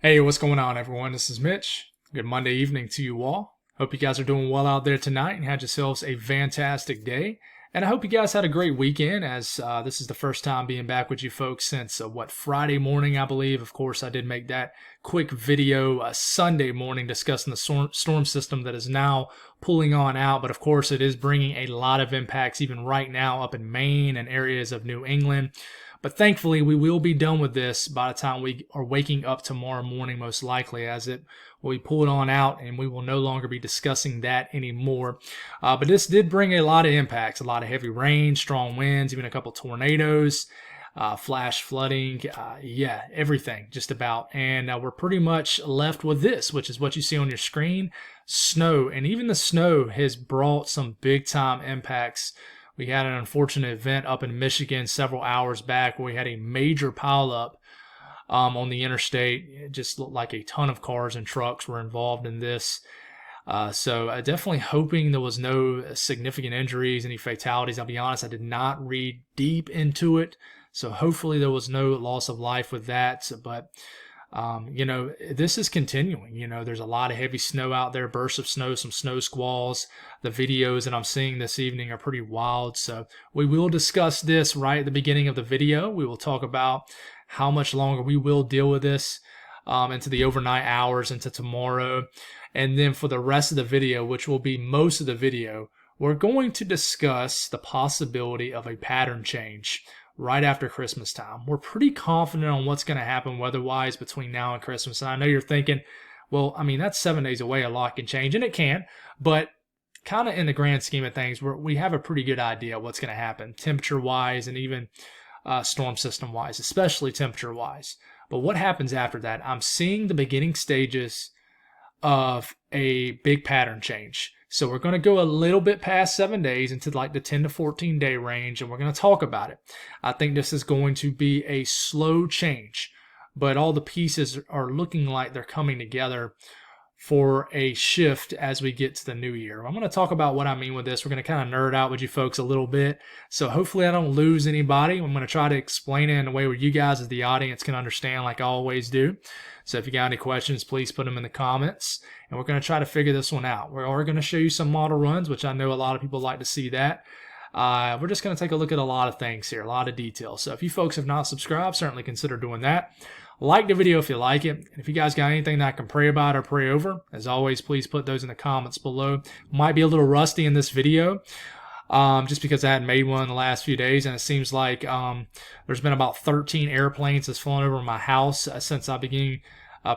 Hey, what's going on, everyone? This is Mitch. Good Monday evening to you all. Hope you guys are doing well out there tonight and had yourselves a fantastic day. And I hope you guys had a great weekend, as this is the first time being back with you folks since, Friday morning, I believe. Of course, I did make that quick video Sunday morning discussing the storm system that is now pulling on out. But of course, it is bringing a lot of impacts even right now up in Maine and areas of New England. But thankfully, we will be done with this by the time we are waking up tomorrow morning, most likely, as it will be pulled on out, and we will no longer be discussing that anymore. But this did bring a lot of impacts, a lot of heavy rain, strong winds, even a couple tornadoes, flash flooding, everything just about. And we're pretty much left with this, which is what you see on your screen, snow. And even the snow has brought some big-time impacts. We had an unfortunate event up in Michigan several hours back where we had a major pileup on the interstate. It just looked like a ton of cars and trucks were involved in this. So definitely hoping there was no significant injuries, any fatalities. I'll be honest, I did not read deep into it. So hopefully there was no loss of life with that. But this is continuing. There's a lot of heavy snow out there, bursts of snow, some snow squalls. The videos that I'm seeing this evening are pretty wild. So we will discuss this right at the beginning of the video. We will talk about how much longer we will deal with this into the overnight hours, into tomorrow. And then for the rest of the video, which will be most of the video, we're going to discuss the possibility of a pattern change right after Christmas time. We're pretty confident on what's going to happen weather-wise between now and Christmas. And I know you're thinking, well, I mean, that's 7 days away. A lot can change, and it can. But kind of in the grand scheme of things, we have a pretty good idea of what's going to happen, temperature-wise and even storm system-wise, especially temperature-wise. But what happens after that? I'm seeing the beginning stages of a big pattern change. So we're going to go a little bit past 7 days into like the 10 to 14 day range, and we're going to talk about it. I think this is going to be a slow change, but all the pieces are looking like they're coming together for a shift as we get to the new year. I'm going to talk about what I mean with this. We're going to kind of nerd out with you folks a little bit. So hopefully I don't lose anybody. I'm going to try to explain it in a way where you guys as the audience can understand like I always do. So if you got any questions, please put them in the comments. And we're going to try to figure this one out. We are going to show you some model runs, which I know a lot of people like to see that. We're just going to take a look at a lot of things here, a lot of details. So if you folks have not subscribed, certainly consider doing that. Like the video if you like it. And if you guys got anything that I can pray about or pray over, as always, please put those in the comments below. Might be a little rusty in this video, just because I hadn't made one in the last few days, and it seems like there's been about 13 airplanes that's flown over my house since I began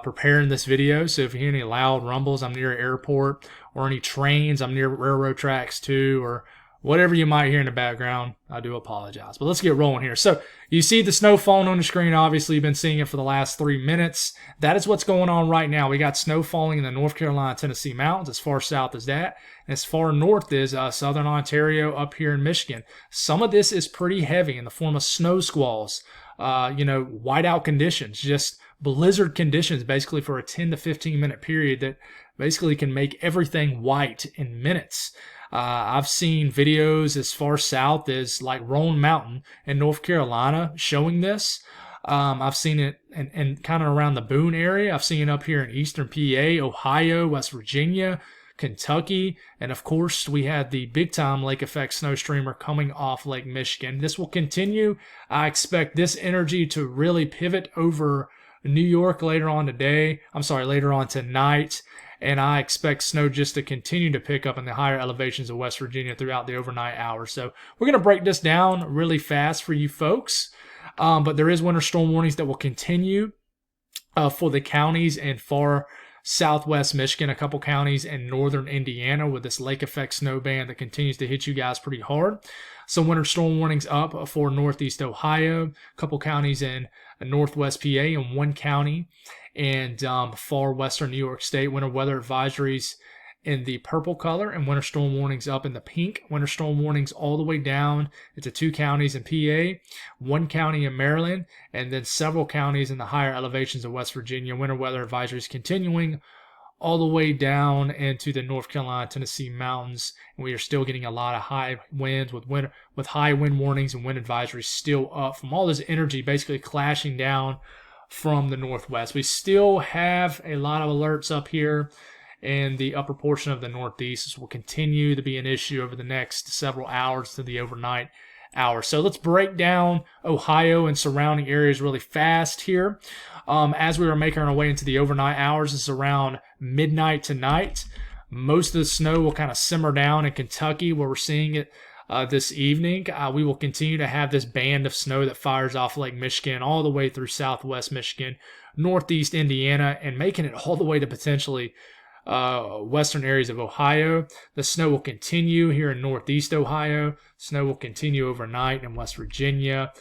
preparing this video. So if you hear any loud rumbles, I'm near an airport, or any trains, I'm near railroad tracks too, or whatever you might hear in the background, I do apologize. But let's get rolling here. So you see the snow falling on the screen. Obviously, you've been seeing it for the last 3 minutes. That is what's going on right now. We got snow falling in the North Carolina, Tennessee mountains, as far south as that. And as far north as southern Ontario up here in Michigan. Some of this is pretty heavy in the form of snow squalls, whiteout conditions, just blizzard conditions basically for a 10 to 15 minute period that basically can make everything white in minutes. I've seen videos as far south as like Roan Mountain in North Carolina showing this. I've seen it and kind of around the Boone area. I've seen it up here in eastern PA, Ohio, West Virginia, Kentucky, and of course we had the big time lake effect snow streamer coming off Lake Michigan. This will continue. I expect this energy to really pivot over New York later on tonight. And I expect snow just to continue to pick up in the higher elevations of West Virginia throughout the overnight hours. So we're going to break this down really fast for you folks. But there is winter storm warnings that will continue for the counties in far southwest Michigan, a couple counties in northern Indiana with this lake effect snow band that continues to hit you guys pretty hard. Some winter storm warnings up for northeast Ohio, a couple counties in northwest PA, and one county and far western New York State. Winter weather advisories in the purple color and winter storm warnings up in the pink. Winter storm warnings all the way down into 2 counties in PA, 1 county in Maryland, and then several counties in the higher elevations of West Virginia. Winter weather advisories continuing all the way down into the North Carolina, Tennessee mountains. And we are still getting a lot of high winds with high wind warnings and wind advisories still up from all this energy basically clashing down from the northwest. We still have a lot of alerts up here in the upper portion of the northeast. This will continue to be an issue over the next several hours to the overnight hours. So let's break down Ohio and surrounding areas really fast here. As we were making our way into the overnight hours, it's around midnight tonight. Most of the snow will kind of simmer down in Kentucky, where we're seeing it this evening. We will continue to have this band of snow that fires off Lake Michigan all the way through southwest Michigan, northeast Indiana, and making it all the way to potentially western areas of Ohio. The snow will continue here in northeast Ohio. Snow will continue overnight in West Virginia,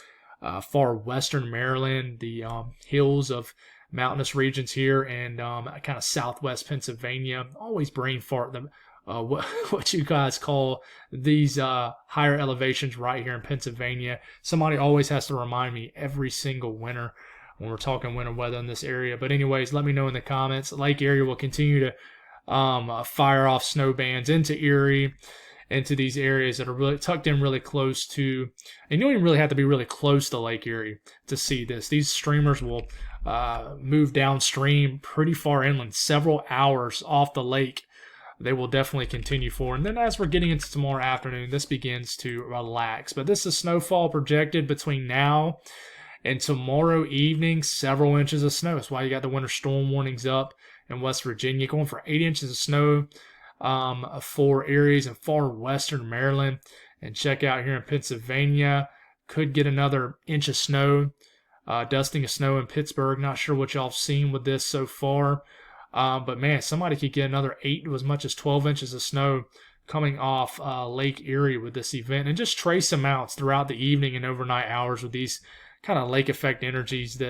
far western Maryland, the hills of mountainous regions here, and kind of southwest Pennsylvania. Always brain fart them. What you guys call these higher elevations right here in Pennsylvania. Somebody always has to remind me every single winter when we're talking winter weather in this area. But anyways, let me know in the comments. Lake Erie will continue to fire off snow bands into Erie, into these areas that are really tucked in really close to, and you don't even really have to be really close to Lake Erie to see this. These streamers will move downstream pretty far inland, several hours off the lake. They will definitely continue forward. And then as we're getting into tomorrow afternoon, this begins to relax. But this is snowfall projected between now and tomorrow evening, several inches of snow. That's why you got the winter storm warnings up in West Virginia, going for 8 inches of snow for areas in far western Maryland. And check out here in Pennsylvania, could get another inch of snow, dusting of snow in Pittsburgh. Not sure what y'all have seen with this so far. But man, somebody could get another 8 to as much as 12 inches of snow coming off Lake Erie with this event. And just trace amounts throughout the evening and overnight hours with these kind of lake effect energies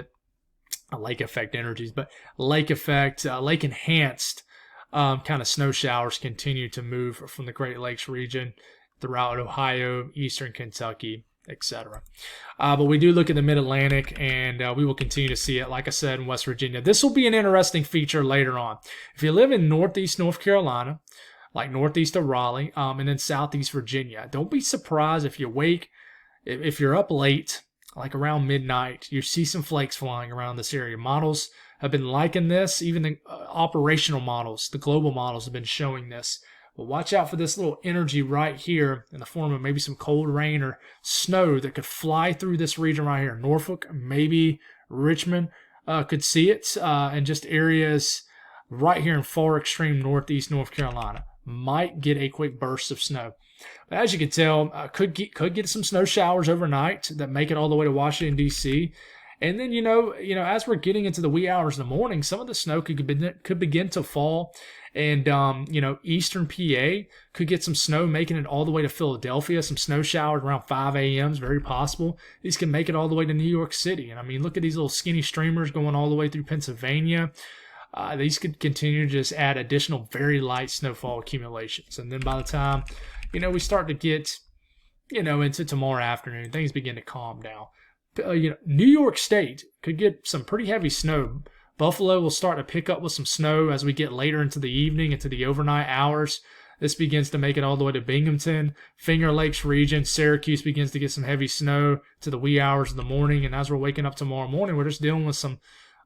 lake enhanced kind of snow showers continue to move from the Great Lakes region throughout Ohio, eastern Kentucky, etc. But we do look at the mid-Atlantic, and we will continue to see it, like I said, in West Virginia. This will be an interesting feature later on. If you live in northeast North Carolina, like northeast of Raleigh, and then southeast Virginia, don't be surprised if if you're up late, like around midnight, you see some flakes flying around this area. Models have been liking this. Even the operational models, the global models have been showing this. But watch out for this little energy right here in the form of maybe some cold rain or snow that could fly through this region right here. Norfolk, maybe Richmond could see it, and just areas right here in far extreme northeast North Carolina might get a quick burst of snow. But as you can tell, could get some snow showers overnight that make it all the way to Washington, D.C. And then, as we're getting into the wee hours in the morning, some of the snow could begin to fall. And, eastern PA could get some snow, making it all the way to Philadelphia. Some snow showers around 5 a.m. is very possible. These can make it all the way to New York City. And, I mean, look at these little skinny streamers going all the way through Pennsylvania. These could continue to just add additional very light snowfall accumulations. And then by the time, we start to get, into tomorrow afternoon, things begin to calm down. New York State could get some pretty heavy snow. Buffalo will start to pick up with some snow as we get later into the evening, into the overnight hours. This begins to make it all the way to Binghamton, Finger Lakes region. Syracuse begins to get some heavy snow to the wee hours of the morning. And as we're waking up tomorrow morning, we're just dealing with some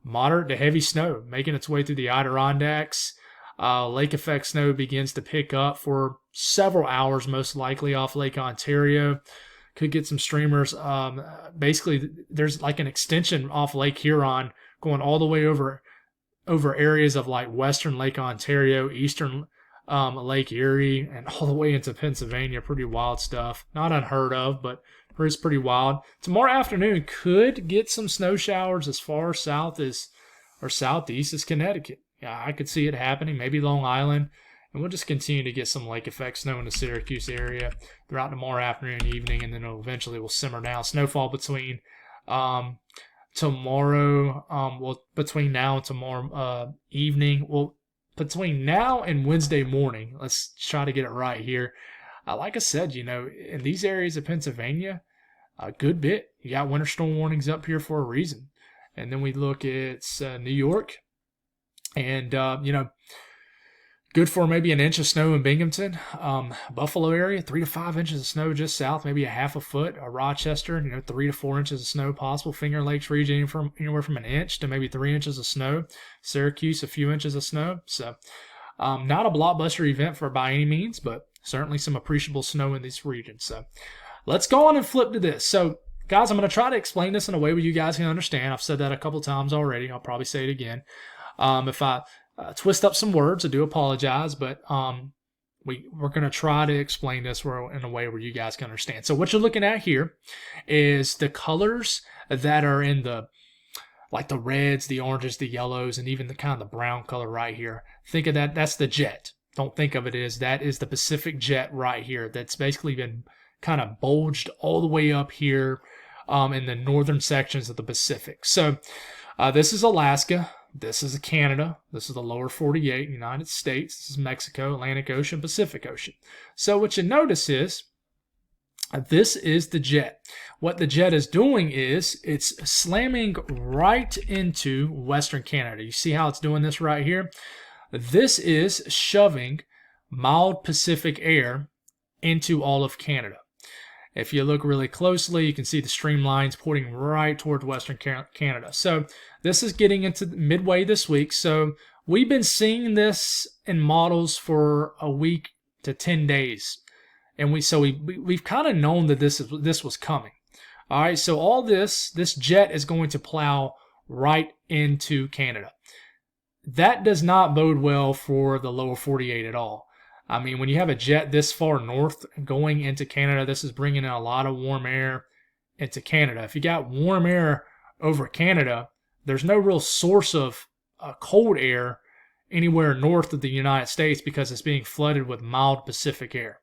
moderate to heavy snow making its way through the Adirondacks. Lake effect snow begins to pick up for several hours, most likely off Lake Ontario. Could get some streamers. Basically, there's like an extension off Lake Huron going all the way over areas of like western Lake Ontario, eastern Lake Erie, and all the way into Pennsylvania. Pretty wild stuff. Not unheard of, but it's pretty wild. Tomorrow afternoon could get some snow showers as far south as or southeast as Connecticut. Yeah, I could see it happening. Maybe Long Island. And we'll just continue to get some lake effect snow in the Syracuse area throughout tomorrow afternoon and evening, and then eventually will simmer down. Snowfall between between now and tomorrow evening. Well, between now and Wednesday morning. Let's try to get it right here. Like I said, in these areas of Pennsylvania, a good bit. You got winter storm warnings up here for a reason. And then we look at New York, and Good for maybe an inch of snow in Binghamton. Buffalo area, 3 to 5 inches of snow just south, maybe a half a foot. Rochester, 3 to 4 inches of snow possible. Finger Lakes region, anywhere from an inch to maybe 3 inches of snow. Syracuse, a few inches of snow. So not a blockbuster event by any means, but certainly some appreciable snow in these regions. So let's go on and flip to this. So guys, I'm going to try to explain this in a way where you guys can understand. I've said that a couple times already. I'll probably say it again. If I twist up some words, I do apologize, but we're going to try to explain this in a way where you guys can understand. So what you're looking at here is the colors that are in the reds, the oranges, the yellows, and even the kind of the brown color right here. Think of that. That's the jet. Don't think of it as that is the Pacific jet right here. That's basically been kind of bulged all the way up here in the northern sections of the Pacific. So this is Alaska. This is Canada. This is the lower 48, United States. This is Mexico, Atlantic Ocean, Pacific Ocean. So what you notice is this is the jet. What the jet is doing is it's slamming right into Western Canada. You see how it's doing this right here? This is shoving mild Pacific air into all of Canada. If you look really closely, you can see the streamlines pointing right toward Western Canada. So this is getting into midway this week. So we've been seeing this in models for a week to 10 days. And we've kind of known that this was coming. All right, so all this jet is going to plow right into Canada. That does not bode well for the lower 48 at all. I mean, when you have a jet this far north going into Canada, this is bringing in a lot of warm air into Canada. If you got warm air over Canada, there's no real source of cold air anywhere north of the United States because it's being flooded with mild Pacific air.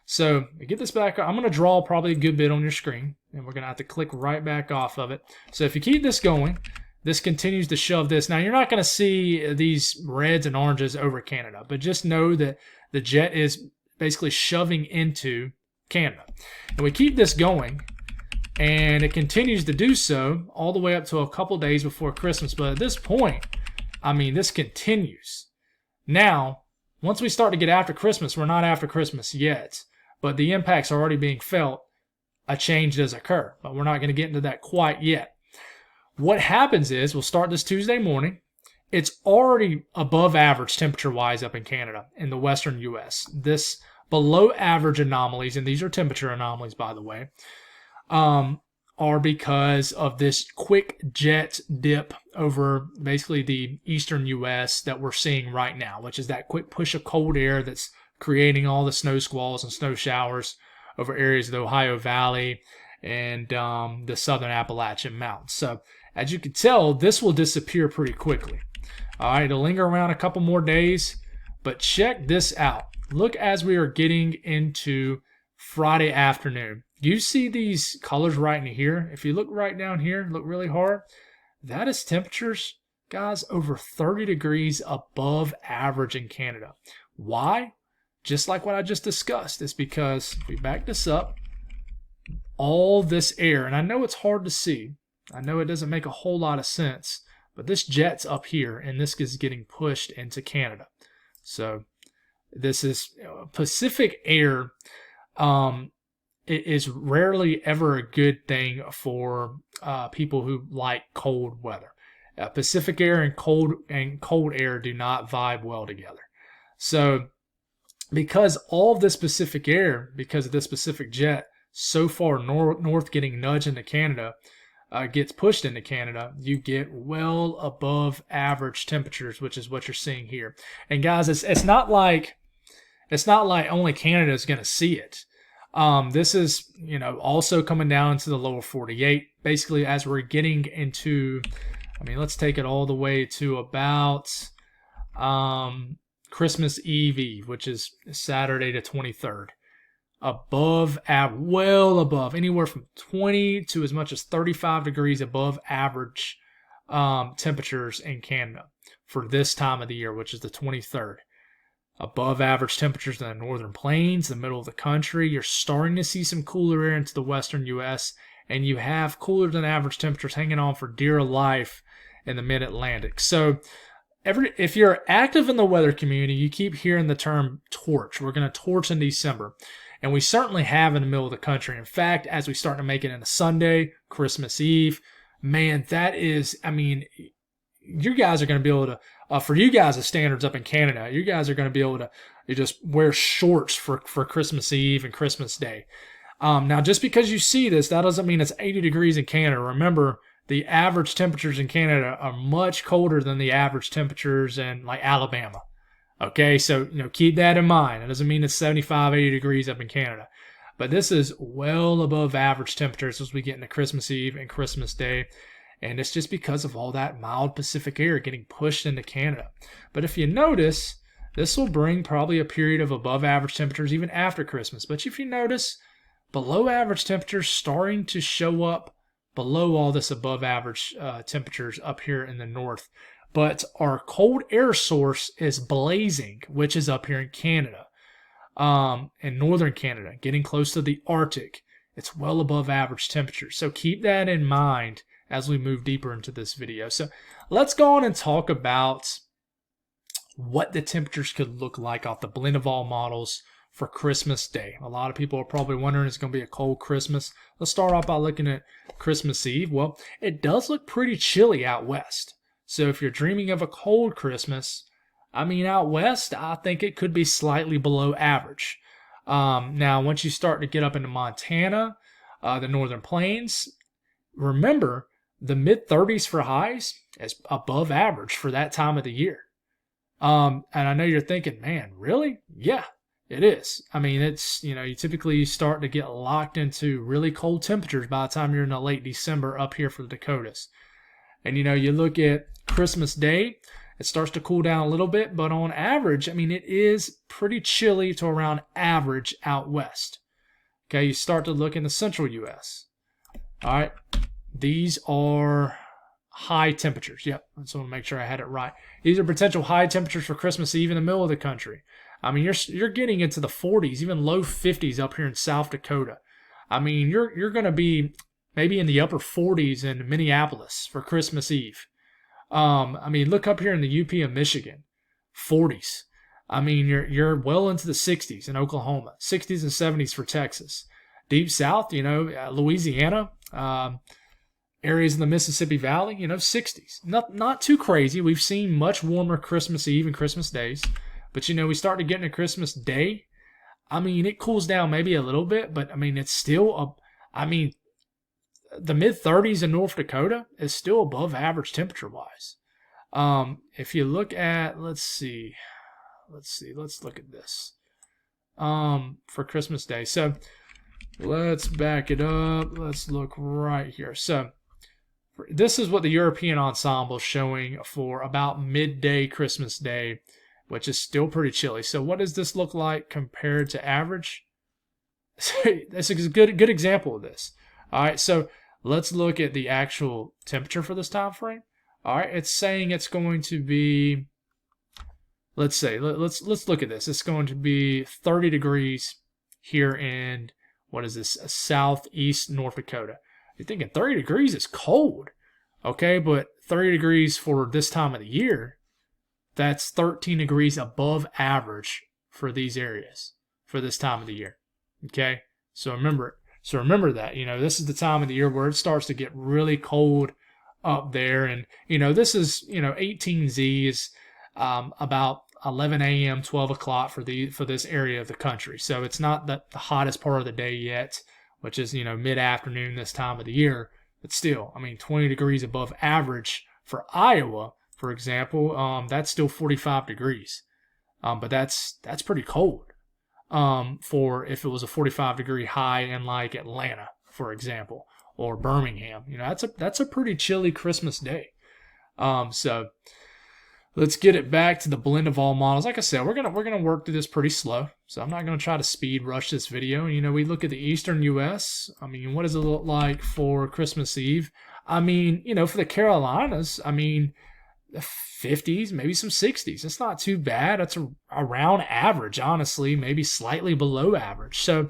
So to get this back, I'm going to draw probably a good bit on your screen, and we're going to have to click right back off of it. So if you keep this going, this continues to shove this. Now, you're not going to see these reds and oranges over Canada, but just know that the jet is basically shoving into Canada. And we keep this going, and it continues to do so all the way up to a couple days before Christmas. But at this point, I mean, this continues. Now, once we start to get after Christmas, we're not after Christmas yet, but the impacts are already being felt. A change does occur, but we're not going to get into that quite yet. What happens is we'll start this Tuesday morning. It's already above average temperature-wise up in Canada, in the western U.S. This below average anomalies, and these are temperature anomalies, by the way, are because of this quick jet dip over basically the eastern U.S. that we're seeing right now, which is that quick push of cold air that's creating all the snow squalls and snow showers over areas of the Ohio Valley and the southern Appalachian Mountains. So as you can tell, this will disappear pretty quickly. All right, it'll linger around a couple more days, but check this out. Look as we are getting into Friday afternoon. You see these colors right in here? If you look right down here, look really hard, that is temperatures, guys, over 30 degrees above average in Canada. Why? Just like what I just discussed. It's because, if we back this up, all this air, and I know it's hard to see, I know it doesn't make a whole lot of sense, but this jet's up here, and this is getting pushed into Canada. So this is Pacific air. It is rarely ever a good thing for people who like cold weather. Pacific air and cold air do not vibe well together. So because all of this Pacific air, because of this Pacific jet, so far north getting nudged into Canada, gets pushed into Canada, you get well above average temperatures, which is what you're seeing here. And guys, it's not like only Canada is going to see it. This is, also coming down to the lower 48. Basically, as we're getting into, let's take it all the way to about Christmas Eve, which is Saturday the 23rd. Well above, anywhere from 20 to as much as 35 degrees above average temperatures in Canada for this time of the year, which is the 23rd. Above average temperatures in the northern plains, the middle of the country. You're starting to see some cooler air into the western U.S., and you have cooler than average temperatures hanging on for dear life in the mid-Atlantic. So if you're active in the weather community, you keep hearing the term torch. We're going to torch in December. And we certainly have in the middle of the country. In fact, as we start to make it into Sunday, Christmas Eve, man, that is, I mean, you guys are going to be able to, for you guys, the standards up in Canada, you guys are going to be able to just wear shorts for Christmas Eve and Christmas Day. Now, just because you see this, that doesn't mean it's 80 degrees in Canada. Remember, the average temperatures in Canada are much colder than the average temperatures in like Alabama. Okay, so keep that in mind. It doesn't mean it's 75, 80 degrees up in Canada. But this is well above average temperatures as we get into Christmas Eve and Christmas Day. And it's just because of all that mild Pacific air getting pushed into Canada. But if you notice, this will bring probably a period of above average temperatures even after Christmas. But if you notice, below average temperatures starting to show up below all this above average temperatures up here in the north. But our cold air source is blazing, which is up here in Canada, in northern Canada, getting close to the Arctic. It's well above average temperatures. So keep that in mind as we move deeper into this video. So let's go on and talk about what the temperatures could look like off the blend of all models for Christmas Day. A lot of people are probably wondering, it's going to be a cold Christmas. Let's start off by looking at Christmas Eve. Well, it does look pretty chilly out west. So if you're dreaming of a cold Christmas, I mean, out west, I think it could be slightly below average. Now, once you start to get up into Montana, the northern plains, remember, the mid-30s for highs is above average for that time of the year. And I know you're thinking, man, really? Yeah, it is. I mean, it's, you typically start to get locked into really cold temperatures by the time you're in the late December up here for the Dakotas. And, you look at Christmas Day, it starts to cool down a little bit, but on average, I mean, it is pretty chilly to around average out west. Okay, you start to look in the central U.S. All right, these are high temperatures. Yep, I just want to make sure I had it right. These are potential high temperatures for Christmas Eve in the middle of the country. I mean, you're getting into the 40s, even low 50s up here in South Dakota. I mean, you're going to be maybe in the upper 40s in Minneapolis for Christmas Eve. I mean, look up here in the UP of Michigan, 40s. I mean, you're well into the 60s in Oklahoma, 60s and 70s for Texas. Deep South, Louisiana, areas in the Mississippi Valley, 60s. Not too crazy. We've seen much warmer Christmas Eve and Christmas days. But, we start to get into Christmas Day. I mean, it cools down maybe a little bit, but, I mean, it's still, the mid-30s in North Dakota is still above average temperature-wise. If you look at, let's look at this for Christmas Day. So let's back it up. Let's look right here. So this is what the European ensemble is showing for about midday Christmas Day, which is still pretty chilly. So what does this look like compared to average? This is a good example of this. All right, so let's look at the actual temperature for this time frame. All right, it's saying it's going to be, let's look at this. It's going to be 30 degrees here in, what is this, southeast North Dakota. You're thinking 30 degrees is cold, okay? But 30 degrees for this time of the year, that's 13 degrees above average for these areas for this time of the year, okay? So remember that, this is the time of the year where it starts to get really cold up there. And, this is, 18Z is about 11 a.m., 12 o'clock for this area of the country. So it's not the hottest part of the day yet, which is, mid-afternoon this time of the year. But still, 20 degrees above average for Iowa, for example, that's still 45 degrees. But that's pretty cold. For if it was a 45-degree high in like Atlanta, for example, or Birmingham, that's a pretty chilly Christmas day. So let's get it back to the blend of all models. Like I said, we're gonna work through this pretty slow. So I'm not gonna try to speed rush this video. We look at the eastern U.S. What does it look like for Christmas Eve? For the Carolinas, 50s, maybe some 60s. It's not too bad. It's around average, honestly, maybe slightly below average. So,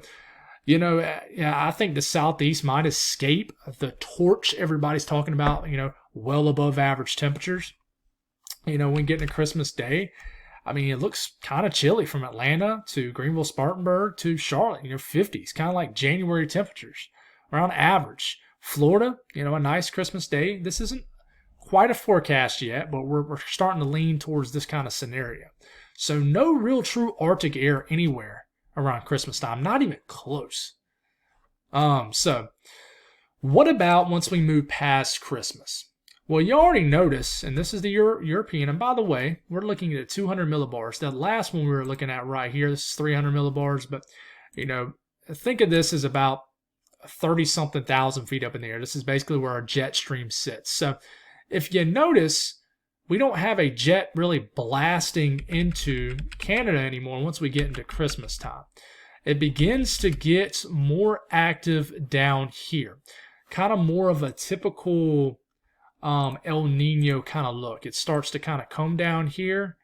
I think the Southeast might escape the torch everybody's talking about, well above average temperatures. when getting to Christmas Day, I mean, it looks kind of chilly from Atlanta to Greenville, Spartanburg to Charlotte, 50s, kind of like January temperatures around average. Florida, a nice Christmas day. This isn't quite a forecast yet, but we're starting to lean towards this kind of scenario. So no real true Arctic air anywhere around Christmas time, not even close. So what about once we move past Christmas? Well, you already notice, and this is the European, and by the way, we're looking at 200 millibars. That last one we were looking at right here, this is 300 millibars, but, think of this as about 30-something thousand feet up in the air. This is basically where our jet stream sits. So if you notice, we don't have a jet really blasting into Canada anymore once we get into Christmas time. It begins to get more active down here. Kind of more of a typical El Nino kind of look. It starts to kind of come down here.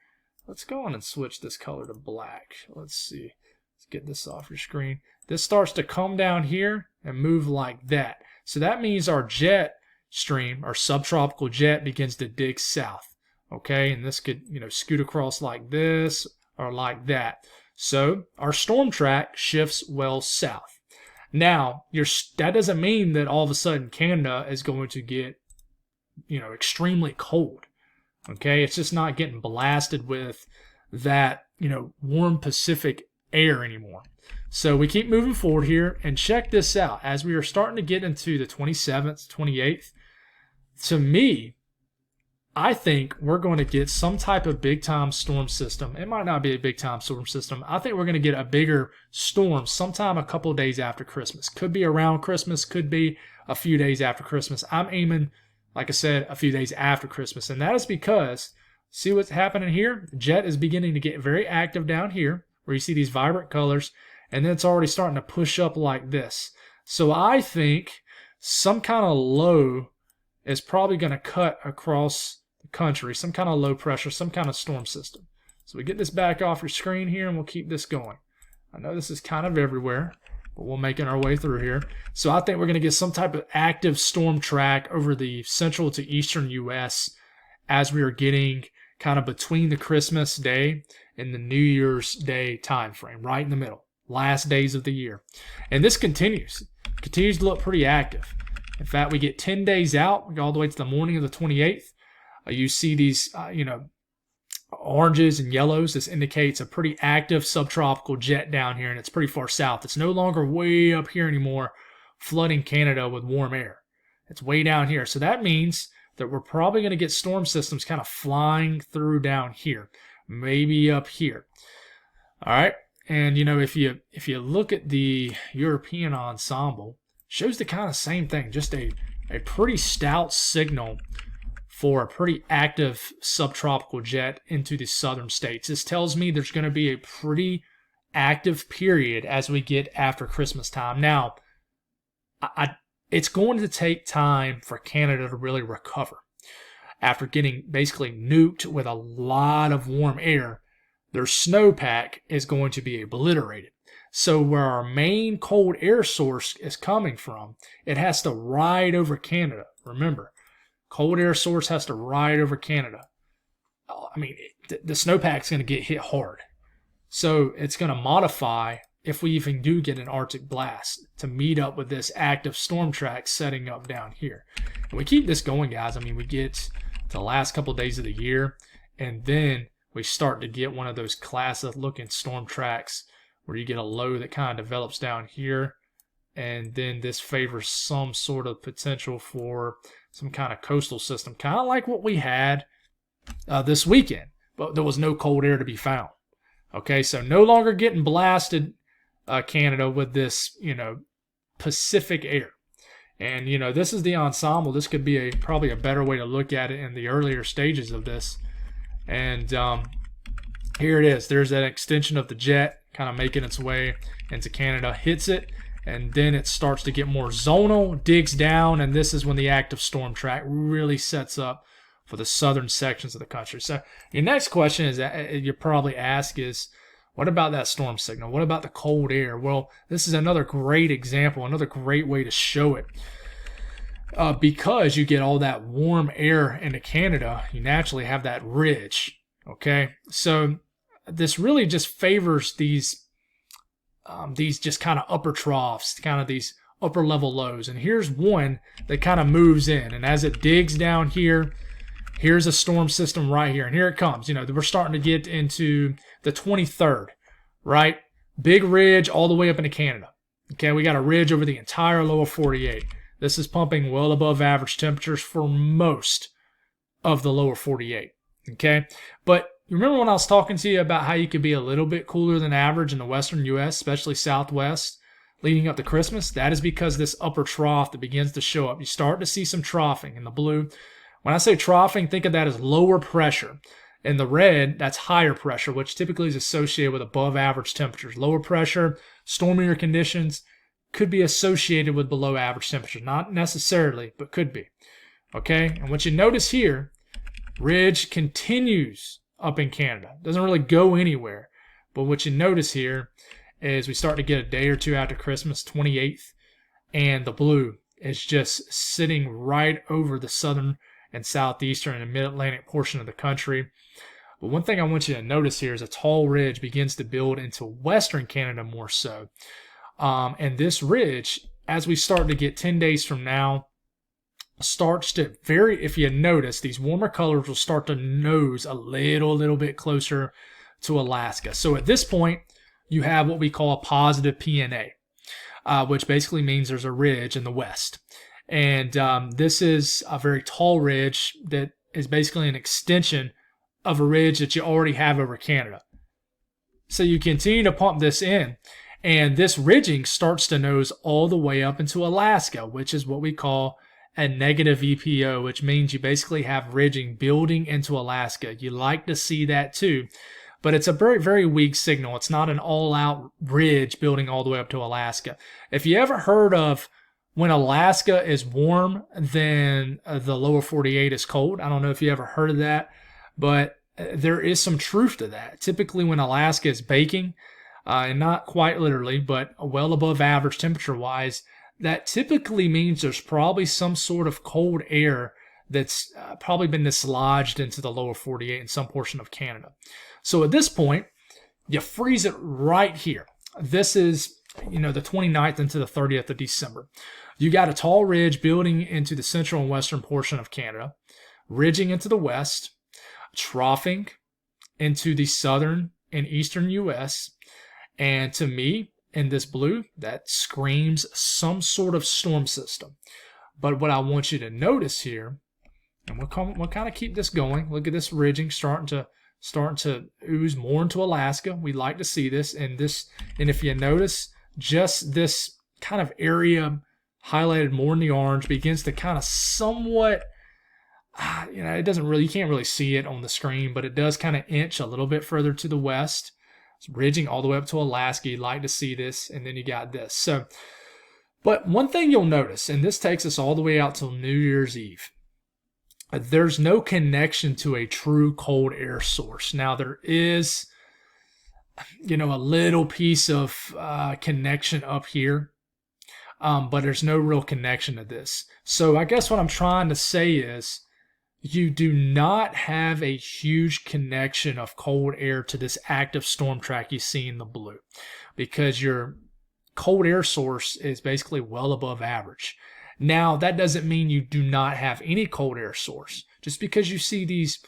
Let's go on and switch this color to black. Let's see. Let's get this off your screen. This starts to come down here and move like that. So that means our jet stream, our subtropical jet, begins to dig south. Okay, and this could, scoot across like this or like that. So our storm track shifts well south. Now, that doesn't mean that all of a sudden Canada is going to get extremely cold. Okay, it's just not getting blasted with that, warm Pacific air anymore. So we keep moving forward here, and check this out. As we are starting to get into the 27th, 28th, to me, I think we're going to get some type of big-time storm system. It might not be a big-time storm system. I think we're going to get a bigger storm sometime a couple of days after Christmas. Could be around Christmas, could be a few days after Christmas. I'm aiming, like I said, a few days after Christmas. And that is because, see what's happening here? The jet is beginning to get very active down here, where you see these vibrant colors, and then it's already starting to push up like this. So I think some kind of low is probably going to cut across the country, some kind of low pressure, some kind of storm system. So we get this back off your screen here, and we'll keep this going. I know this is kind of everywhere, but we're making our way through here. So I think we're going to get some type of active storm track over the central to eastern U.S. as we are getting kind of between the Christmas day and the New Year's Day time frame, right in the middle, last days of the year. And this continues to look pretty active. In fact, we get 10 days out, we go all the way to the morning of the 28th. You see these, oranges and yellows. This indicates a pretty active subtropical jet down here, and it's pretty far south. It's no longer way up here anymore, flooding Canada with warm air. It's way down here. So that means that we're probably going to get storm systems kind of flying through down here, maybe up here. All right. And, if you look at the European ensemble, shows the kind of same thing, just a pretty stout signal for a pretty active subtropical jet into the southern states. This tells me there's going to be a pretty active period as we get after Christmas time. Now, it's going to take time for Canada to really recover. After getting basically nuked with a lot of warm air, their snowpack is going to be obliterated. So where our main cold air source is coming from, it has to ride over Canada. Remember, cold air source has to ride over Canada. I mean, the snowpack's going to get hit hard. So it's going to modify, if we even do get an Arctic blast, to meet up with this active storm track setting up down here. And we keep this going, guys. I mean, we get to the last couple of days of the year, and then we start to get one of those classic-looking storm tracks where you get a low that kind of develops down here, and then this favors some sort of potential for some kind of coastal system, kind of like what we had this weekend, but there was no cold air to be found. Okay, so no longer getting blasted, Canada, with this, Pacific air. And, this is the ensemble. This could be probably a better way to look at it in the earlier stages of this. And here it is. There's that extension of the jet kind of making its way into Canada, hits it, and then it starts to get more zonal, digs down, and this is when the active storm track really sets up for the southern sections of the country. So your next question is that you probably ask is, what about that storm signal? What about the cold air? Well, this is another great example, another great way to show it. because you get all that warm air into Canada, you naturally have that ridge. Okay, so this really just favors these just kind of upper troughs, kind of these upper level lows. And here's one that kind of moves in, and as it digs down here, here's a storm system right here, and here it comes. You know, we're starting to get into the 23rd, right? Big ridge all the way up into Canada. Okay, we got a ridge over the entire lower 48. This is pumping well above average temperatures for most of the lower 48. Okay, but remember when I was talking to you about how you could be a little bit cooler than average in the western U.S., especially southwest, leading up to Christmas? That is because this upper trough that begins to show up. You start to see some troughing in the blue. When I say troughing, think of that as lower pressure. In the red, that's higher pressure, which typically is associated with above average temperatures. Lower pressure, stormier conditions could be associated with below average temperatures. Not necessarily, but could be. Okay, and what you notice here, ridge continues up in Canada. Doesn't really go anywhere. But what you notice here is we start to get a day or two after Christmas, 28th, and the blue is just sitting right over the southern and southeastern and mid-Atlantic portion of the country. But one thing I want you to notice here is a tall ridge begins to build into western Canada more so. And this ridge, as we start to get 10 days from now, starts to if you notice, these warmer colors will start to nose a little bit closer to Alaska. So at this point, you have what we call a positive PNA, which basically means there's a ridge in the west. And this is a very tall ridge that is basically an extension of a ridge that you already have over Canada. So you continue to pump this in, and this ridging starts to nose all the way up into Alaska, which is what we call a negative EPO, which means you basically have ridging building into Alaska. You like to see that too, but it's a very, very weak signal. It's not an all-out ridge building all the way up to Alaska. If you ever heard of when Alaska is warm, then the lower 48 is cold. I don't know if you ever heard of that, but there is some truth to that. Typically when Alaska is baking, and not quite literally, but well above average temperature-wise, that typically means there's probably some sort of cold air that's probably been dislodged into the lower 48 in some portion of Canada. So at this point, you freeze it right here. This is, the 29th into the 30th of December. You got a tall ridge building into the central and western portion of Canada, ridging into the west, troughing into the southern and eastern U.S., and to me, in this blue, that screams some sort of storm system. But what I want you to notice here, and we'll kind of keep this going. Look at this ridging starting to ooze more into Alaska. We like to see this, and if you notice, just this kind of area highlighted more in the orange begins to kind of somewhat, it doesn't really, you can't really see it on the screen, but it does kind of inch a little bit further to the west. It's ridging all the way up to Alaska. You'd like to see this, and then you got this. So, but one thing you'll notice, and this takes us all the way out till New Year's Eve, there's no connection to a true cold air source. Now, there is, a little piece of connection up here, but there's no real connection to this. So I guess what I'm trying to say is, you do not have a huge connection of cold air to this active storm track you see in the blue, because your cold air source is basically well above average. Now, that doesn't mean you do not have any cold air source. Just because you see these,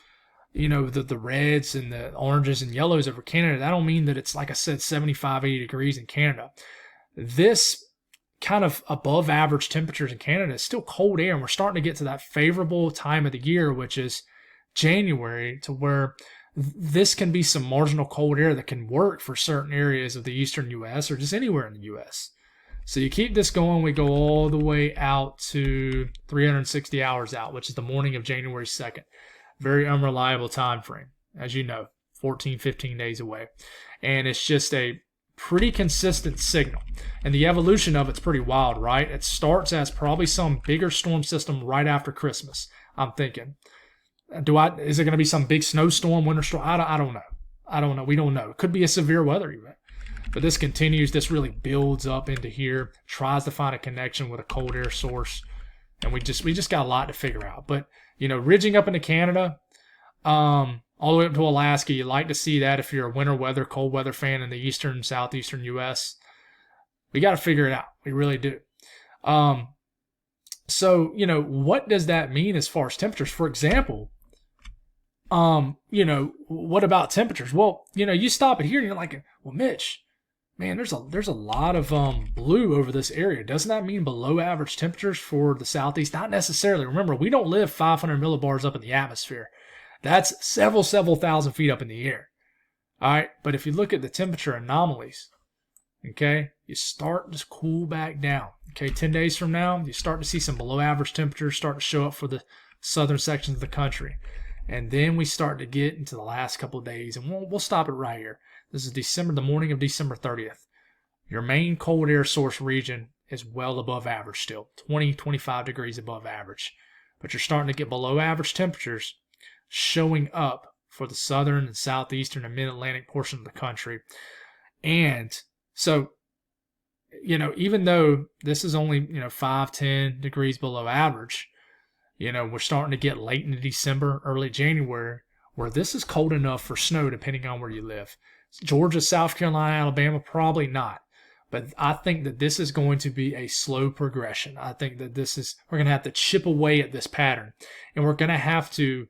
the reds and the oranges and yellows over Canada, that don't mean that it's, like I said, 75, 80 degrees in Canada. This kind of above average temperatures in Canada is still cold air, and we're starting to get to that favorable time of the year, which is January, to where this can be some marginal cold air that can work for certain areas of the eastern U.S. or just anywhere in the U.S. So you keep this going, we go all the way out to 360 hours out, which is the morning of January 2nd. Very unreliable time frame, as you know, 14, 15 days away. And it's just a pretty consistent signal, and the evolution of it's pretty wild, right? It starts as probably some bigger storm system right after Christmas. I'm thinking, is it going to be some big snowstorm, winter storm? I don't know. We don't know. It could be a severe weather event, but this continues. This really builds up into here, tries to find a connection with a cold air source, And we just got a lot to figure out. But, ridging up into Canada, all the way up to Alaska, you like to see that if you're a winter weather, cold weather fan in the eastern, southeastern U.S. We got to figure it out. We really do. So, what does that mean as far as temperatures? For example, what about temperatures? Well, you stop it here and you're like, well, Mitch, man, there's a lot of blue over this area. Doesn't that mean below average temperatures for the southeast? Not necessarily. Remember, we don't live 500 millibars up in the atmosphere. That's several thousand feet up in the air. All right, but if you look at the temperature anomalies, okay, you start to cool back down. Okay, 10 days from now, you start to see some below average temperatures start to show up for the southern sections of the country. And then we start to get into the last couple of days, and we'll stop it right here. This is the morning of December 30th. Your main cold air source region is well above average still, 25 degrees above average. But you're starting to get below average temperatures showing up for the southern and southeastern and mid-Atlantic portion of the country. And so, even though this is only, 5-10 degrees below average, we're starting to get late into December, early January, where this is cold enough for snow depending on where you live. Georgia, South Carolina, Alabama, probably not. But I think that this is going to be a slow progression. I think that we're going to have to chip away at this pattern. And we're going to have to,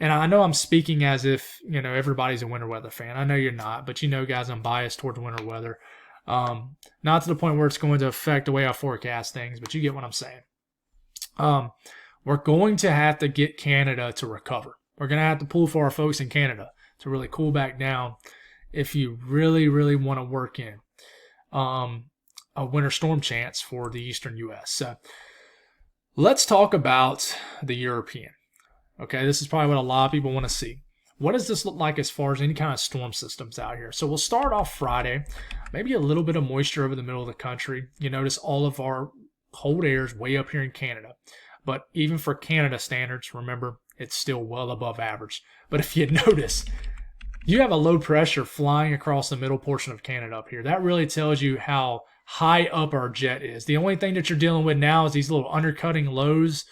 and I know I'm speaking as if, everybody's a winter weather fan. I know you're not, but guys, I'm biased toward the winter weather. Not to the point where it's going to affect the way I forecast things, but you get what I'm saying. We're going to have to get Canada to recover. We're going to have to pull for our folks in Canada to really cool back down if you really, really want to work in a winter storm chance for the eastern U.S. So let's talk about the European. Okay, this is probably what a lot of people want to see. What does this look like as far as any kind of storm systems out here? So we'll start off Friday, maybe a little bit of moisture over the middle of the country. You notice all of our cold air is way up here in Canada. But even for Canada standards, remember, it's still well above average. But if you notice, you have a low pressure flying across the middle portion of Canada up here. That really tells you how high up our jet is. The only thing that you're dealing with now is these little undercutting lows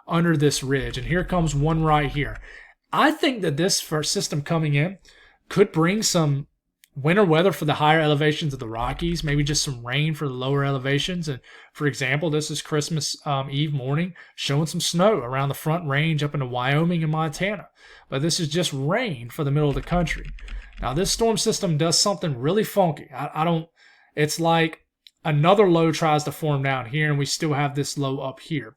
under this ridge. And here comes one right here. I think that this first system coming in could bring some winter weather for the higher elevations of the Rockies, maybe just some rain for the lower elevations. And for example, this is Christmas Eve morning, showing some snow around the Front Range up into Wyoming and Montana. But this is just rain for the middle of the country. Now, this storm system does something really funky. It's like another low tries to form down here, and we still have this low up here.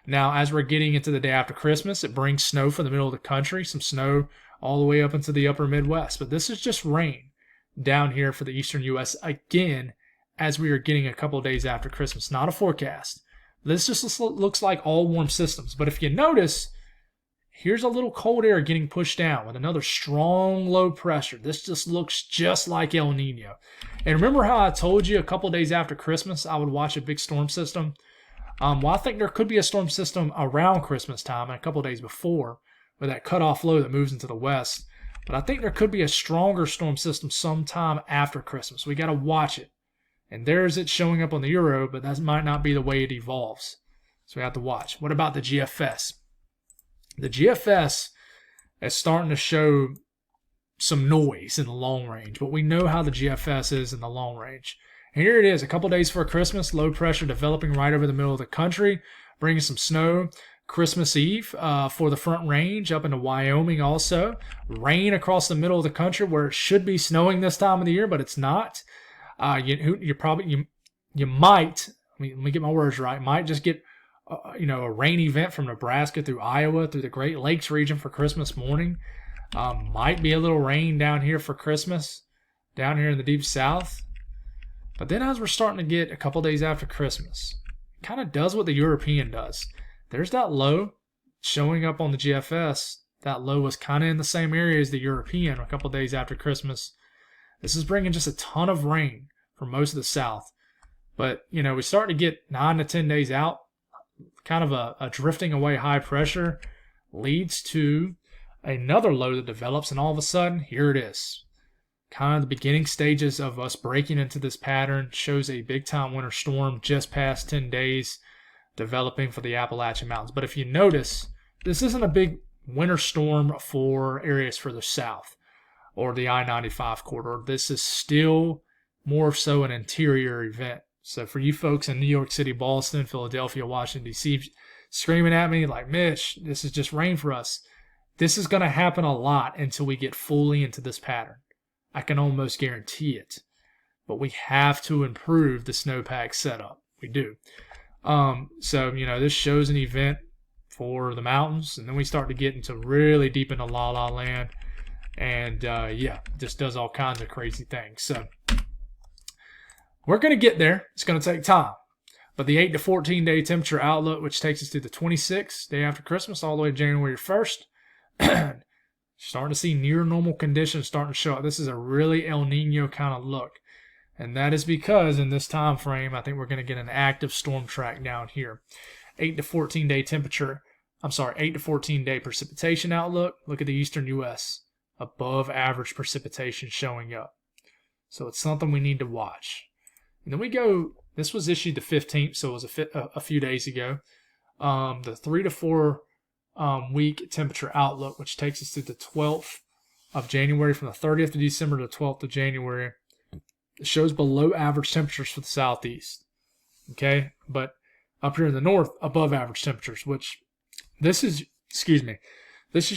Now, as we're getting into the day after Christmas, it brings snow for the middle of the country, some snow all the way up into the upper Midwest. But this is just rain down here for the eastern U.S. again, as we are getting a couple of days after Christmas. Not a forecast. This just looks like all warm systems. But if you notice, here's a little cold air getting pushed down with another strong low pressure. This just looks just like El Nino. And remember how I told you a couple of days after Christmas I would watch a big storm system? Well, I think there could be a storm system around Christmas time and a couple of days before with that cutoff low that moves into the west. But I think there could be a stronger storm system sometime after Christmas. We got to watch it. And there's it showing up on the Euro, but that might not be the way it evolves. So we have to watch. What about the GFS? The GFS is starting to show some noise in the long range, but we know how the GFS is in the long range. And here it is, a couple days before Christmas, low pressure developing right over the middle of the country, bringing some snow. Christmas Eve for the Front Range up into Wyoming also. Rain across the middle of the country where it should be snowing this time of the year, but it's not. You might, let me get my words right, might just get a rain event from Nebraska through Iowa through the Great Lakes region for Christmas morning. Might be a little rain down here for Christmas, down here in the deep south. But then as we're starting to get a couple days after Christmas, it kind of does what the European does. There's that low showing up on the GFS. That low was kind of in the same area as the European a couple days after Christmas. This is bringing just a ton of rain for most of the south. But, we start to get 9 to 10 days out. Kind of a drifting away high pressure leads to another low that develops, and all of a sudden, here it is. Kind of the beginning stages of us breaking into this pattern. Shows a big-time winter storm just past 10 days. developing for the Appalachian Mountains. But if you notice, this isn't a big winter storm for areas further south or the I-95 corridor. This is still more so an interior event. So for you folks in New York City, Boston, Philadelphia, Washington, D.C., screaming at me like, Mitch, this is just rain for us. This is going to happen a lot until we get fully into this pattern. I can almost guarantee it. But we have to improve the snowpack setup. We do. So, this shows an event for the mountains, and then we start to get into really deep into La La Land, and just does all kinds of crazy things. So we're going to get there. It's going to take time. But the 8 to 14 day temperature outlook, which takes us to the 26th, day after Christmas, all the way to January 1st, starting to see near normal conditions starting to show up. This is a really El Nino kind of look. And that is because in this time frame, I think we're going to get an active storm track down here. 8 to 14 day temperature. 8 to 14 day precipitation outlook. Look at the eastern U.S. Above average precipitation showing up. So it's something we need to watch. And then we go, this was issued the 15th, so it was a few days ago. The 3 to 4 week temperature outlook, which takes us to the 12th of January, from the 30th of December to the 12th of January. It shows below average temperatures for the southeast. Okay, but up here in the north, above average temperatures, which this is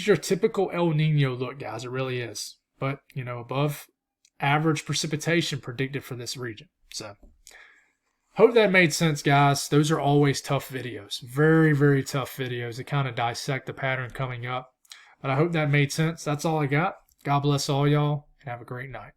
your typical El Nino look, guys. It really is. But, above average precipitation predicted for this region. So, hope that made sense, guys. Those are always tough videos. Very, very tough videos to kind of dissect the pattern coming up. But I hope that made sense. That's all I got. God bless all y'all, and have a great night.